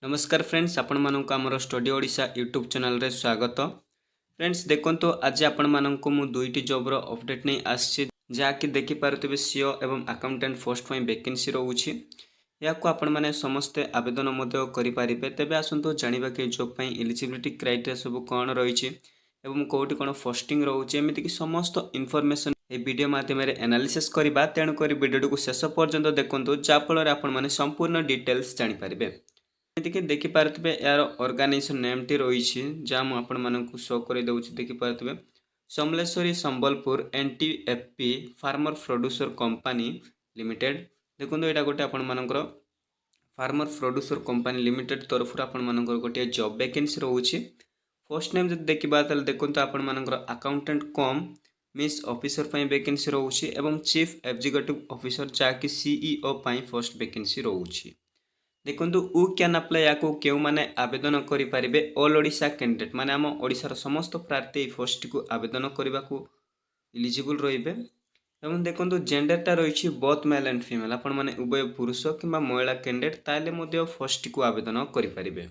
नमस्कार फ्रेंड्स, आपण मानक आमर स्टडी ओडिशा यूट्यूब चैनल रे स्वागत। फ्रेंड्स देखंतु आज आपण मानक मु दुईटी जॉब रो अपडेट नहीं आछि जाकि देखि पारुथिबे सीओ एवं अकाउंटेंट पोस्ट पई वैकेंसी रहउछि। याको आपण माने समस्त आवेदन मध्य करि पारिबे। तेबे आसंतु जानिबा के जॉब पई एलिजिबिलिटी क्राइटेरिया सब कोन रहिछि एवं कोठी कोन पोस्टिंग रहउछि एमिति कि समस्त इन्फॉर्मेशन ए वीडियो माध्यम रे एनालिसिस करबा। तेणु करी वीडियो को शेष पर्यंत देखंतु जा फल आपण माने संपूर्ण डिटेल्स जानि पारिबे। एमितिके देखिपारे यार ऑर्गेनाइजेशन नेम टी रही जहाँ मुझे शो कर देखिपारे Samaleswari Sambalpur NTFP farmer producer company limited. देखो यहाँ गोटे आपर फार्मर प्रोड्यूसर कंपनी लिमिटेड तरफ आपर गोटे जॉब वैकेंसी रोचे। फर्स्ट नेम जब देखा देखो आपर अकाउंटेंट कम मिस ऑफिसर पर वैकेंसी रोचे और चीफ एग्जीक्यूटिव ऑफिसर जहाँकि सीईओ फर्स्ट वैकेंसी रोचे। देखो उ कैन अप्लाई या क्यों माने आवेदन करें ऑल ओडिशा कैंडिडेट माने आम ओडिशार समस्त प्रार्थी पोस्ट को आवेदन करने को इलिजिबल रे। एवं देखो जेंडरटा रही बोथ मेल एंड फीमेल आपण माने उभय पुरुष कि महिला कैंडिडेट ताले पोस्ट को आवेदन करें।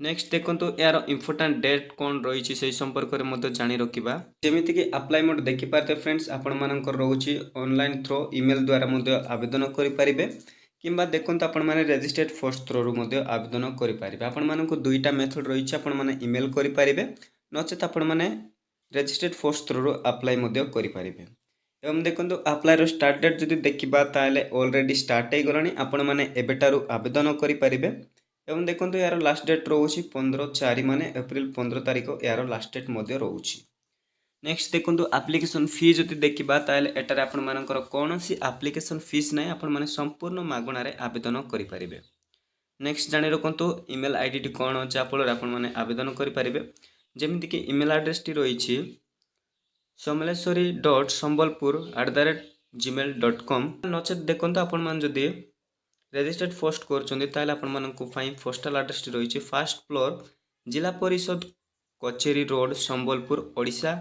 नेक्स्ट देखो यार इंपोर्टेंट डेट कौन रही से संपर्क में जानी रखा। जमीक अप्लाई मोड देखिपारे फ्रेंड्स आपण मानकर रोचे ऑनलाइन थ्रो ईमेल द्वारा आवेदन करें किंबा देखो आपण मैंने रजिस्टर्ड पोस्ट थ्रो आवेदन करें। आपण मानक दुईटा मेथड रही आपण मैंने ईमेल करें नचेत आपण मैंने रजिस्टर्ड पोस्ट थ्रो अप्लाई करें। एवं देखो अप्लाई स्टार्ट डेट जब देखा ताले ऑलरेडी स्टार्ट हो गलानी आपण मैंने एबेटारू आवेदन करें। एवं देखो यार लास्ट डेट रोचे 15/4 माने एप्रिल 15 तारिख यार लास्ट डेट रोचे। नेक्स्ट देखो एप्लिकेशन फी जब देखा ताल एटार आपण मानकर कौन सी एप्लिकेशन फीस ना आपण मैंने संपूर्ण मागणारे आवेदन करें। नेक्स्ट जानी रखु ईमेल आईडी टी कौन जहाँफल आपण मैंने आवेदन करें। जमीक ईमेल एड्रेस टी रही समलेश्वरी.sambalpur@gmail.com नचेत देखो आपण मैंने जदि रजिस्टर्ड पोस्ट कर पोस्टल एड्रेस टी रही फर्स्ट फ्लोर जिला परिषद कचेरी रोड संबलपुर ओडिशा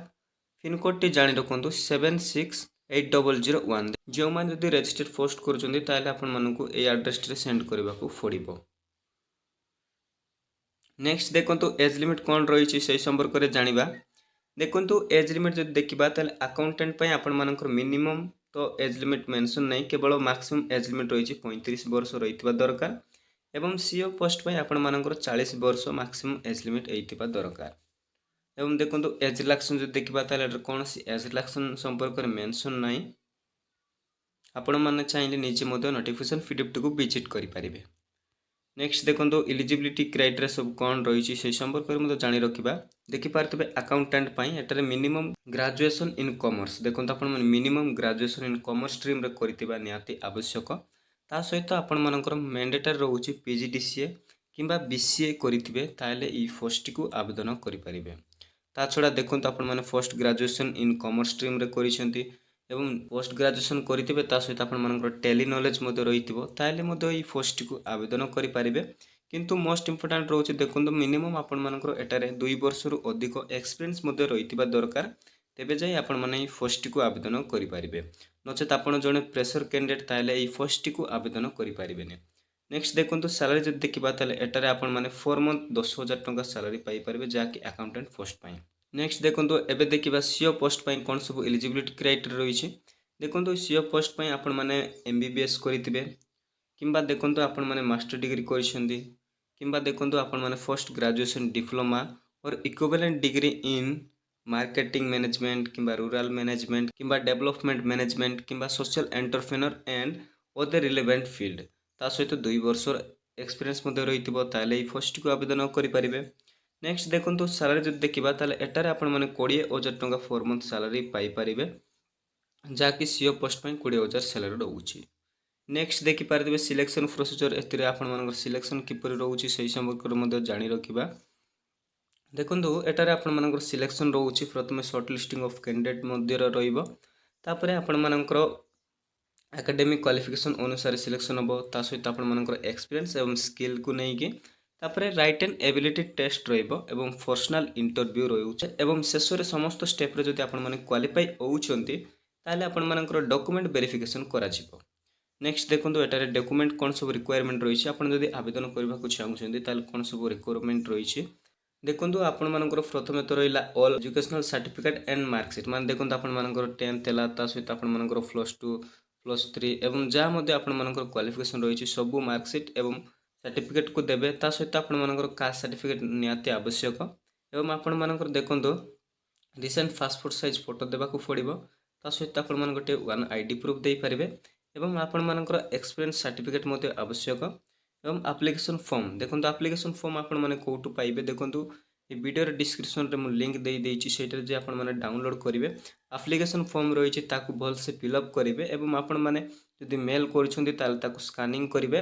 पिनकोड टी जानी रखु 768001। जो मैंने जब रजिस्टर्ड पोस्ट कर एड्रेस सेंड करने को पड़ो। नेक्स्ट देखो एज लिमिट कौन रही से संपर्क में जाना। देखो एज लिमिट जब देखा अकाउंटेंट आपण मानकर मिनिमम तो एज लिमिट मेंशन नहीं केवल मैक्सिमम एज लिमिट रही 35 वर्ष रही दरकार एवं सीओ पोस्ट आपण मानकर 40 वर्ष मैक्सिमम एज लिमिट होता दरकार। एवं देखो एज रिलैक्सन जो देखा कौन सी एज रिलैक्सन संपर्क में मेंशन नहीं आपण मैंने चाहिए निजे नोटिफिकेशन पीडीएफ को विजिट करें। नेक्स्ट देखो एलिजिबिलिटी क्राइटेरिया सब कौन रही से संपर्क में जानी रखा। देखिपारे अकाउंटेंट एटारे मिनिमम ग्रेजुएशन इन कॉमर्स देखो आप minimum graduation in commerce stream करथिबा निहाती आवश्यक। ता सहित आपण मानकर मैंडेटरी रोचे पीजीडीसीए किंबा बीसीए करिथिबे ताले ई पोस्ट को आवेदन करें। ता छड़ा देखो आपण मैंने post graduation in commerce stream रे करिसेंती एवं पोस्ट ग्रेजुएशन करेंगे ता सहित आप टेली नॉलेज रही ताली पोस्ट को आवेदन करें। किंतु मोस्ट इंपोर्टेंट रोचे देखो मिनिमम आपण मानकर एटारे 2 वर्ष रु अधिक एक्सपीरियंस रही दरकार तेबे जाई आपण माने पोस्ट को आवेदन करें। नचेत आपण जड़े प्रेशर कैंडिडेट ताले ई पोस्ट को आवेदन करें। नेक्स्ट देखो सैलरी जब देखा एटारे आपण माने 4 मंथ 10,000 टंका सैलरी पाई परिबे जहाँकि अकाउंटेंट पोस्ट पाई। नेक्स्ट देखो एबे देखा सीओ पोस्ट पाई कौन सब एलिजिबिलिटी क्राइटेरिया रही देखो सीओ पोस्ट पाई आपण माने एमबीबीएस करिथिबे किंबा देखो आपण माने मास्टर डिग्री करिसेंती किंबा देखो आपण माने पोस्ट ग्रेजुएशन डिप्लोमा और equivalent degree in marketing management किंबा रूरल मैनेजमेंट किंबा डेवलपमेंट मैनेजमेंट किंबा social entrepreneur and other relevant field ता सहित 2 वर्ष एक्सपीरियंस रही ताले पोस्ट को आवेदन करें। नेक्स्ट देखो सैलरी जब देखा एटारे आपण माने 20,000 टंका 4 मंथ सैलरी पाई परिबे जहाँकि सीओ पोस्ट पाई 20,000 सैलरी रोचे। नेक्स्ट देखिपारे सिलेक्शन प्रोसीजर एथिरे आपण मानकर सिलेक्शन किपर रोचे से संपर्क में जानी रखा। देखो एटारे आपण मानकर सिलेक्शन रोचे प्रथम शॉर्ट लिस्टिंग ऑफ कैंडिडेट मध्य रहिबो तापरे आपण मानकर एकेडमिक क्वालिफिकेशन अनुसार सिलेक्शन हम ता सहित आपण मानकर एक्सपीरियंस एवं स्किल को लेकिन तापरे राइट एंड एबिलिटी टेस्ट रहिबो एवं पर्सनल इंटरव्यू रोचे एवं शेष में समस्त स्टेप रे जदि आपण माने क्वालिफाई होउछंती ताले आपण मानकर डॉक्यूमेंट वेरिफिकेशन करा जिवो। नेक्स्ट देखो एटारे डॉक्यूमेंट कौन सब रिक्वायरमेंट रही है जदि आवेदन करने को चाहते कौन सब रिक्वायरमेंट रही देखो आपण मानकर प्रथम तो रहा all educational certificate and marksheet मान देखो आपर 10th है सहित आपर +2 +3 एवं जहाँ आपर क्वालिफिकेशन रही सब मार्कशीट एवं सर्टिफिकेट को देवे ता सहित आपर कास्ट सर्टिफिकेट निहाती आवश्यक एवं आपण मानकर देखो रिसेंट पासपोर्ट साइज फोटो देवाक पड़ो ता सहित आपण गोटे वन आईडी प्रूफ दे पारे एवं आपण मानकर एक्सपीरियंस सर्टिफिकेट आवश्यक एवं एप्लिकेशन फॉर्म देखो एप्लिकेशन फॉर्म आपण मैंने कौटू पाइबे देखो ये वीडियो डिस्क्रिप्शन रे मुझे लिंक दे देइछि सेटर जे आपण मैंने डाउनलोड करेंगे एप्लिकेशन फॉर्म रही ताकू भल से फिलअप करेंगे एवं आपण मैंने जदि मेल कर स्कानिंग करेंगे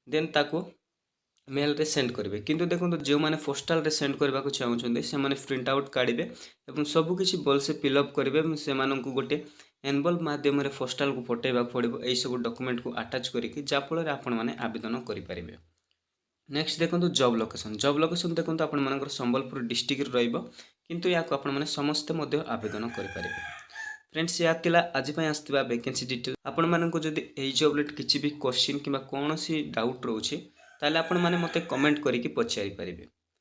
देन ताकू मेल रे सेंड करेंगे किंतु देखो जो मैंने पोस्टाल रे सेंड करने को चाहते से मैंने प्रिंट आउट काढ़े और सबकि भल से फिलअप करेंगे से गोटे एनवल्व मध्यम पोस्टाल को पठेबा पड़ो यही सब डॉक्यूमेंट को अटैच करके जहाँफल आपण मैंने आवेदन करेंगे। नेक्स्ट देखो जॉब लोकेशन देखो आपर संबलपुर डिस्ट्रिक्ट रु या आपने समस्ते आवेदन करेंगे। फ्रेंड्स या आज आसवा वैकेंसी डिटेल आपण मानक जदि यही जॉब लेट किसी भी क्वेश्चन कि कौन सी डाउट रोचे ताले आपण माने मते कमेंट करके पचारि पारिबे।